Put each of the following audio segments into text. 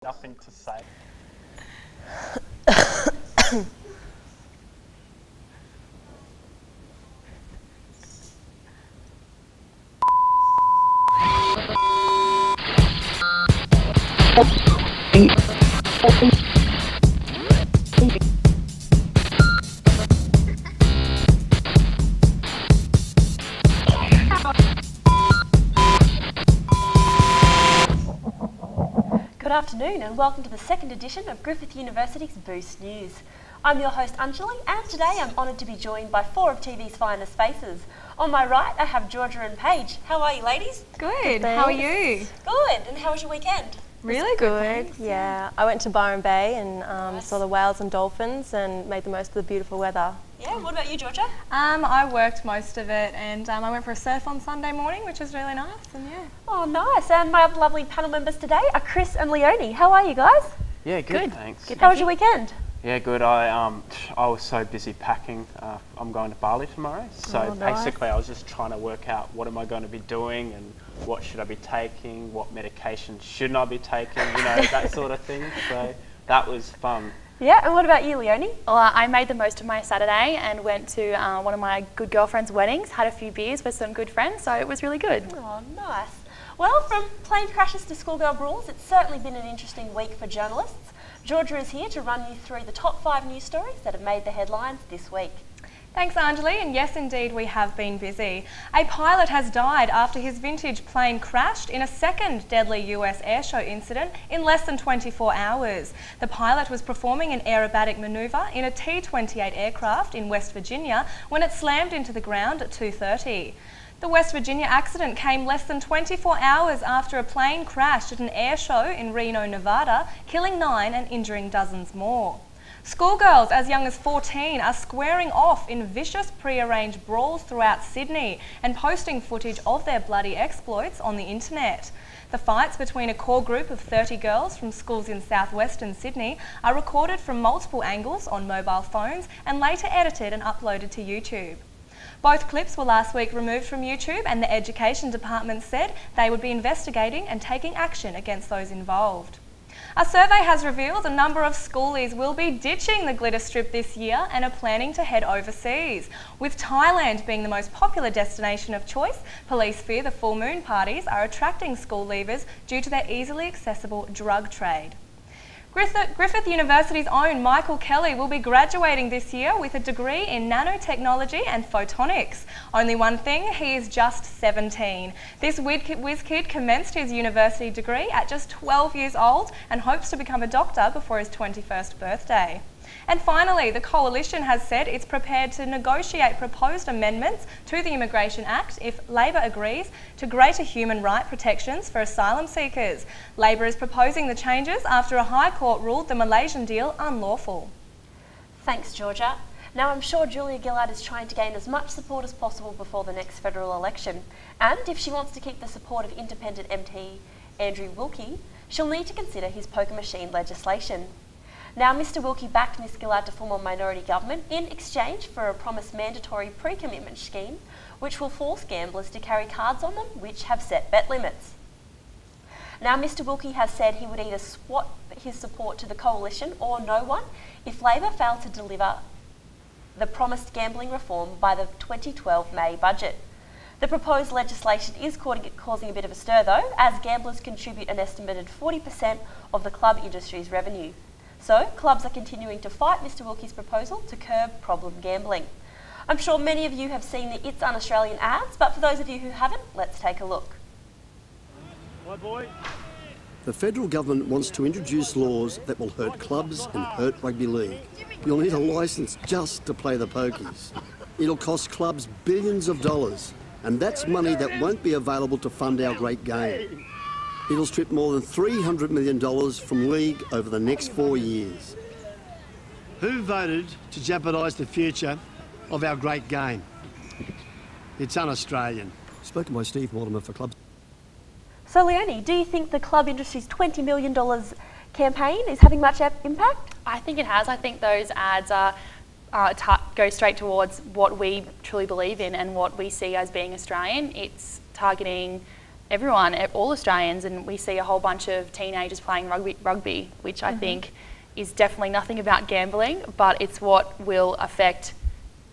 Nothing to say. Good afternoon and welcome to the second edition of Griffith University's Boost News. I'm your host Anjali and today I'm honoured to be joined by four of TV's finest faces. On my right I have Georgia and Paige. How are you ladies? Good, how are you? Good, and how was your weekend? Really good. Yeah, I went to Byron Bay and saw the whales and dolphins and made the most of the beautiful weather. Yeah, what about you, Georgia? I worked most of it and I went for a surf on Sunday morning, which was really nice, and yeah. Oh, nice. And my other lovely panel members today are Chris and Leonie. How are you guys? Yeah, good. Thanks. How was your weekend? Yeah, good. I was so busy packing. I'm going to Bali tomorrow, so basically I was just trying to work out what am I going to be doing and what should I be taking, what medication shouldn't I be taking, you know, that sort of thing. So that was fun. Yeah, and what about you, Leonie? Well, I made the most of my Saturday and went to one of my good girlfriend's weddings, had a few beers with some good friends, so it was really good. Oh, nice. Well, from plane crashes to schoolgirl brawls, it's certainly been an interesting week for journalists. Georgia is here to run you through the top 5 news stories that have made the headlines this week. Thanks, Anjali, and yes, indeed, we have been busy. A pilot has died after his vintage plane crashed in a second deadly US airshow incident in less than 24 hours. The pilot was performing an aerobatic manoeuvre in a T-28 aircraft in West Virginia when it slammed into the ground at 2:30. The West Virginia accident came less than 24 hours after a plane crashed at an airshow in Reno, Nevada, killing 9 and injuring dozens more. Schoolgirls as young as 14 are squaring off in vicious pre-arranged brawls throughout Sydney and posting footage of their bloody exploits on the internet. The fights between a core group of 30 girls from schools in southwestern Sydney are recorded from multiple angles on mobile phones and later edited and uploaded to YouTube. Both clips were last week removed from YouTube and the Education Department said they would be investigating and taking action against those involved. A survey has revealed a number of schoolies will be ditching the glitter strip this year and are planning to head overseas. With Thailand being the most popular destination of choice, police fear the full moon parties are attracting school leavers due to their easily accessible drug trade. Griffith University's own Michael Kelly will be graduating this year with a degree in nanotechnology and photonics. Only one thing, he is just 17. This whiz kid commenced his university degree at just 12 years old and hopes to become a doctor before his 21st birthday. And finally, the Coalition has said it's prepared to negotiate proposed amendments to the Immigration Act if Labor agrees to greater human right protections for asylum seekers. Labor is proposing the changes after a High Court ruled the Malaysian deal unlawful. Thanks, Georgia. Now, I'm sure Julia Gillard is trying to gain as much support as possible before the next federal election. And if she wants to keep the support of independent MP Andrew Wilkie, she'll need to consider his poker machine legislation. Now, Mr Wilkie backed Ms Gillard to form a minority government in exchange for a promised mandatory pre-commitment scheme which will force gamblers to carry cards on them which have set bet limits. Now, Mr Wilkie has said he would either swap his support to the Coalition or no one if Labor failed to deliver the promised gambling reform by the 2012 May budget. The proposed legislation is causing a bit of a stir though, as gamblers contribute an estimated 40% of the club industry's revenue. So, clubs are continuing to fight Mr Wilkie's proposal to curb problem gambling. I'm sure many of you have seen the It's Un-Australian ads, but for those of you who haven't, let's take a look. My boy. The federal government wants to introduce laws that will hurt clubs and hurt rugby league. You'll need a licence just to play the pokies. It'll cost clubs billions of dollars, and that's money that won't be available to fund our great game. It'll strip more than $300 million from league over the next 4 years. Who voted to jeopardise the future of our great game? It's un-Australian. Spoken by Steve Mortimer for clubs. So, Leonie, do you think the club industry's $20 million campaign is having much impact? I think it has. I think those ads go straight towards what we truly believe in and what we see as being Australian. It's targeting everyone, all Australians, and we see a whole bunch of teenagers playing rugby, which I think is definitely nothing about gambling, but it's what will affect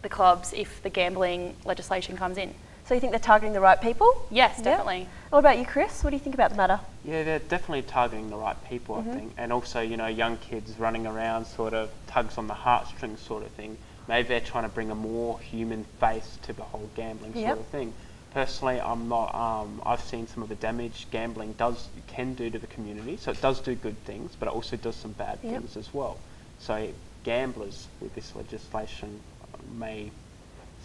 the clubs if the gambling legislation comes in. So you think they're targeting the right people? Yes, definitely. Yeah. What about you, Chris? What do you think about the matter? Yeah, they're definitely targeting the right people, I think. And also, you know, young kids running around, sort of tugs on the heartstrings sort of thing. Maybe they're trying to bring a more human face to the whole gambling sort of thing. Personally, I'm not, I've seen some of the damage gambling can do to the community. So it does do good things, but it also does some bad things as well. So gamblers with this legislation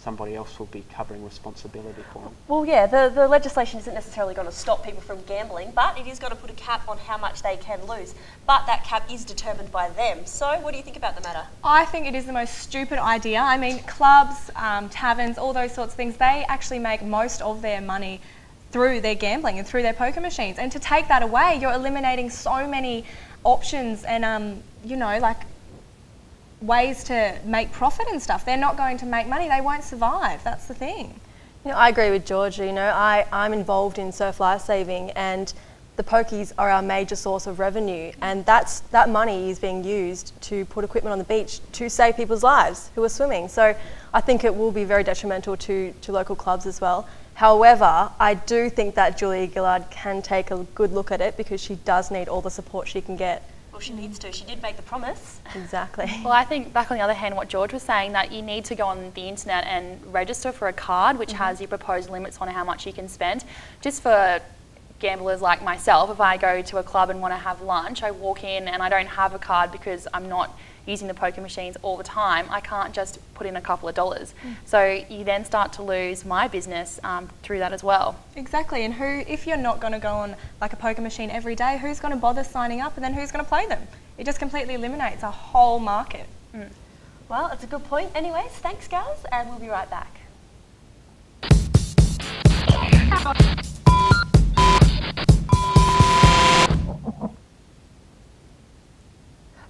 somebody else will be covering responsibility for them. Well, yeah, the legislation isn't necessarily going to stop people from gambling, but it is going to put a cap on how much they can lose. But that cap is determined by them. So what do you think about the matter? I think it is the most stupid idea. I mean, clubs, taverns, all those sorts of things, they actually make most of their money through their gambling and through their poker machines. And to take that away, you're eliminating so many options and, you know, like, ways to make profit and stuff. They're not going to make money. They won't survive. That's the thing. You know, I agree with Georgia. You know, I'm involved in surf lifesaving, and the pokies are our major source of revenue, and that money is being used to put equipment on the beach to save people's lives who are swimming. So I think it will be very detrimental to local clubs as well. However, I do think that Julia Gillard can take a good look at it, because she does need all the support she can get. Well, she needs to. She did make the promise. Exactly. Well, I think back on the other hand, what George was saying, that you need to go on the internet and register for a card which has your proposed limits on how much you can spend. Just for gamblers like myself, if I go to a club and want to have lunch, I walk in and I don't have a card because I'm not using the poker machines all the time, I can't just put in a couple of dollars. So you then start to lose my business through that as well. Exactly, and if you're not going to go on like a poker machine every day, who's going to bother signing up, and then who's going to play them? It just completely eliminates a whole market. Well, it's a good point. Anyways, thanks guys, and we'll be right back.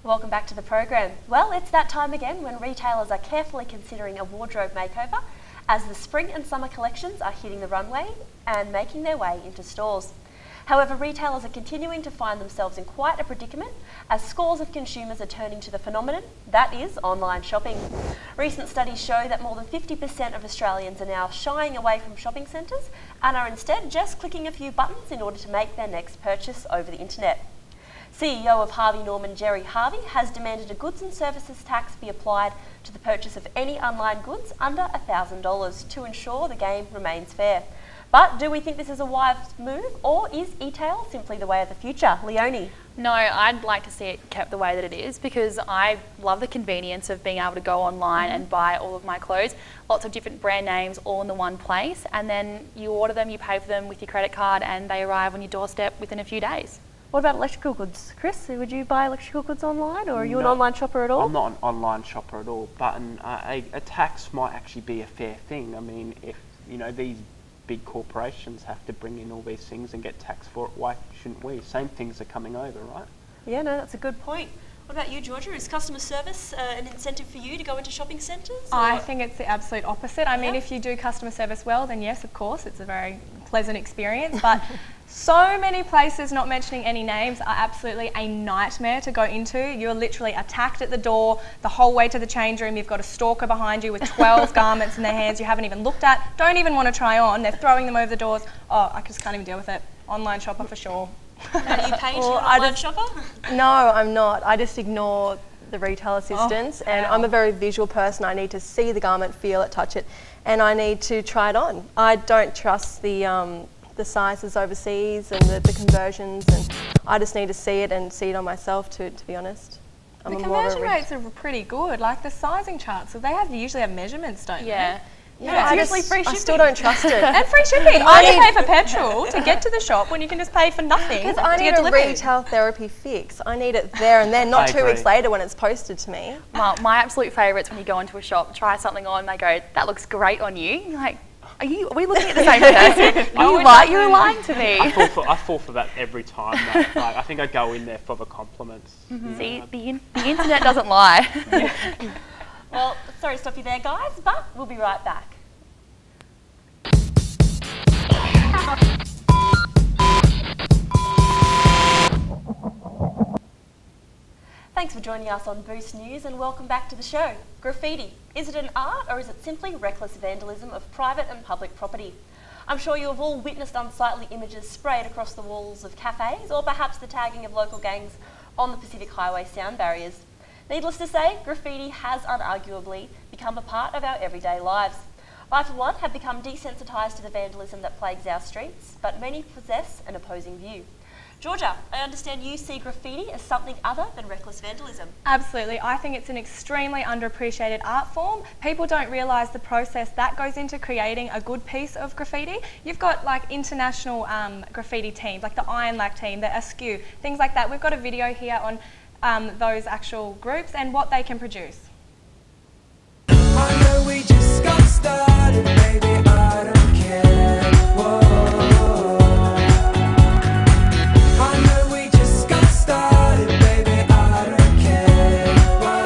Welcome back to the program. Well, it's that time again when retailers are carefully considering a wardrobe makeover as the spring and summer collections are hitting the runway and making their way into stores. However, retailers are continuing to find themselves in quite a predicament as scores of consumers are turning to the phenomenon that is online shopping. Recent studies show that more than 50% of Australians are now shying away from shopping centres and are instead just clicking a few buttons in order to make their next purchase over the internet. CEO of Harvey Norman, Jerry Harvey, has demanded a goods and services tax be applied to the purchase of any online goods under $1,000 to ensure the game remains fair. But do we think this is a wise move, or is e-tail simply the way of the future? Leonie? No, I'd like to see it kept the way that it is, because I love the convenience of being able to go online and buy all of my clothes, lots of different brand names all in the one place, and then you order them, you pay for them with your credit card, and they arrive on your doorstep within a few days. What about electrical goods? Chris, would you buy electrical goods online, or are you an online shopper at all? I'm not an online shopper at all, but a tax might actually be a fair thing. I mean, if you know these big corporations have to bring in all these things and get taxed for it, why shouldn't we? Same things are coming over, right? Yeah, no, that's a good point. What about you, Georgia? Is customer service an incentive for you to go into shopping centres? I think it's the absolute opposite. I mean, if you do customer service well, then yes, of course, it's a very pleasant experience, but so many places, not mentioning any names, are absolutely a nightmare to go into. You're literally attacked at the door the whole way to the change room. You've got a stalker behind you with 12 garments in their hands you haven't even looked at, don't even want to try on. They're throwing them over the doors. Oh, I just can't even deal with it. Online shopper for sure. Are you Paige, you're an online shopper? No, I'm not. I just ignore the retail assistants, and I'm a very visual person. I need to see the garment, feel it, touch it, and I need to try it on. I don't trust the sizes overseas and the conversions, and I just need to see it and see it on myself to be honest. The conversion rates are pretty good, like the sizing charts, so they usually have measurements, don't they? Yeah, it's usually free shipping. I still don't trust it. And free shipping. I need to pay for petrol to get to the shop when you can just pay for nothing. Because I need a retail therapy fix. I need it there and then, not 2 weeks later when it's posted to me. My absolute favourite is when you go into a shop, try something on, they go, that looks great on you. You're like, are we looking at the same person? You're lying to me. I fall for that every time. Like, I think I go in there for the compliments. See, the internet doesn't lie. Well, sorry to stop you there, guys, but we'll be right back. Thanks for joining us on Boost News and welcome back to the show. Graffiti. Is it an art or is it simply reckless vandalism of private and public property? I'm sure you have all witnessed unsightly images sprayed across the walls of cafes or perhaps the tagging of local gangs on the Pacific Highway sound barriers. Needless to say, graffiti has unarguably become a part of our everyday lives. I, for one, have become desensitised to the vandalism that plagues our streets, but many possess an opposing view. Georgia, I understand you see graffiti as something other than reckless vandalism. Absolutely. I think it's an extremely underappreciated art form. People don't realise the process that goes into creating a good piece of graffiti. You've got like international graffiti teams, like the Iron Lac team, the Askew, things like that. We've got a video here on those actual groups and what they can produce. I know we just got started, baby, I don't care. Whoa. I know we just got started, baby, I don't care. Whoa.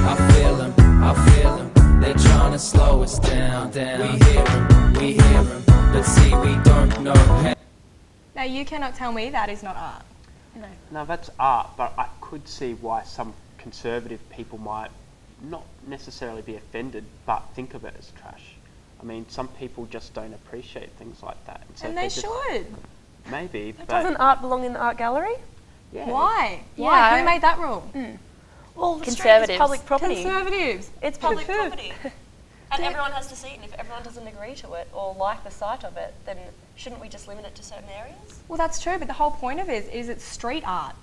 I feel them, they're trying to slow us down. We hear them, but see we don't know. Now you cannot tell me that is not art. No, that's art, but I could see why some conservative people might not necessarily be offended, but think of it as trash. I mean, some people just don't appreciate things like that. So And they should. Maybe, But but doesn't art belong in the art gallery? yeah. Why? Yeah. Why? Who made that rule? Well, the street is Conservatives. public property. Conservatives. It's public property. And everyone has to see it, and if everyone doesn't agree to it or like the sight of it, then shouldn't we just limit it to certain areas? Well, that's true, but the whole point of it is it's street art.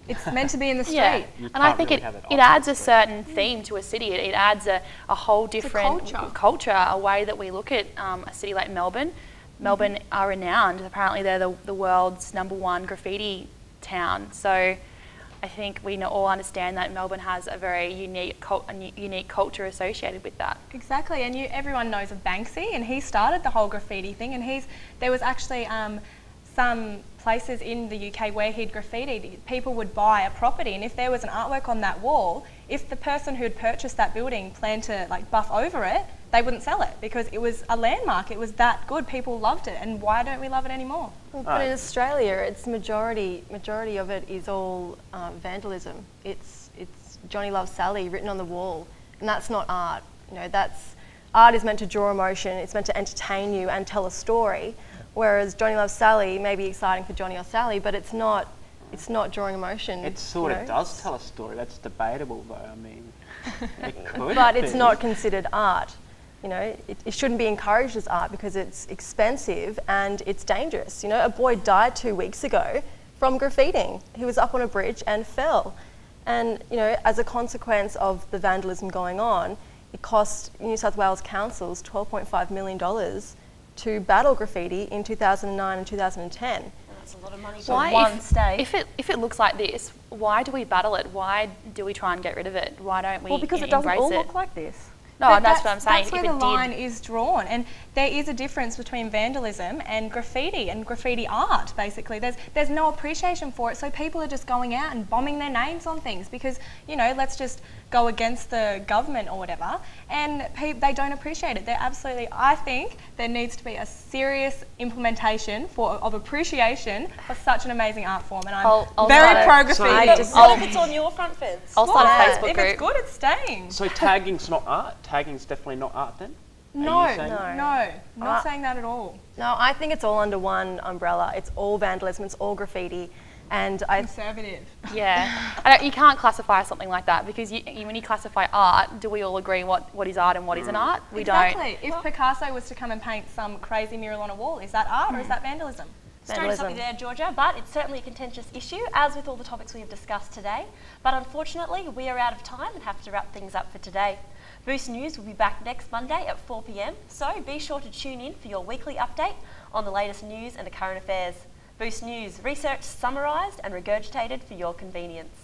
It's meant to be in the street. Yeah, You and I can't think really it have it adds a off the certain theme to a city. It adds a whole different culture. a way that we look at a city like Melbourne. Melbourne are renowned. Apparently they're the world's #1 graffiti town. So I think we all understand that Melbourne has a very unique culture associated with that. Exactly, and everyone knows of Banksy, and he started the whole graffiti thing, and there was actually some places in the UK where he'd graffitied. People would buy a property, and if there was an artwork on that wall, if the person who'd purchased that building planned to like buff over it, they wouldn't sell it because it was a landmark. It was that good. People loved it, and why don't we love it anymore? Well, but in Australia, it's majority of it is all vandalism. It's Johnny Loves Sally written on the wall, and that's not art. You know, art is meant to draw emotion. It's meant to entertain you and tell a story. Whereas Johnny Loves Sally may be exciting for Johnny or Sally, but it's not drawing emotion. It sort of does tell a story. That's debatable, though. I mean, it could but it's be. not considered art. You know, it shouldn't be encouraged as art because it's expensive and it's dangerous. You know, a boy died 2 weeks ago from graffitiing. He was up on a bridge and fell. And, you know, as a consequence of the vandalism going on, it cost New South Wales councils $12.5 million to battle graffiti in 2009 and 2010. That's a lot of money for one state. If it looks like this, why do we battle it? Why do we try and get rid of it? Why don't we Well, because it doesn't embrace all it? look like this. No, But that's what I'm saying. That's where the line is drawn, and there is a difference between vandalism and graffiti art. Basically, there's no appreciation for it, so people are just going out and bombing their names on things because, you know, let's just go against the government or whatever, and they don't appreciate it. I think there needs to be a serious implementation of appreciation for such an amazing art form, and I'm very pro graffiti. What if it's on your front fence? I'll start a Facebook If group. it's good, it's staying. So tagging's not art? Tagging's definitely not art then? No, saying? not saying that at all. No, I think it's all under one umbrella. It's all vandalism, it's all graffiti. And Conservative. Yeah, you can't classify something like that because when you classify art, do we all agree what is art and what isn't art? We Exactly. If Picasso was to come and paint some crazy mural on a wall, is that art or is that vandalism? Sorry to stop you there, Georgia, but it's certainly a contentious issue, as with all the topics we have discussed today. But unfortunately, we are out of time and have to wrap things up for today. Boost News will be back next Monday at 4 p.m, so be sure to tune in for your weekly update on the latest news and the current affairs. Boost News, research summarised and regurgitated for your convenience.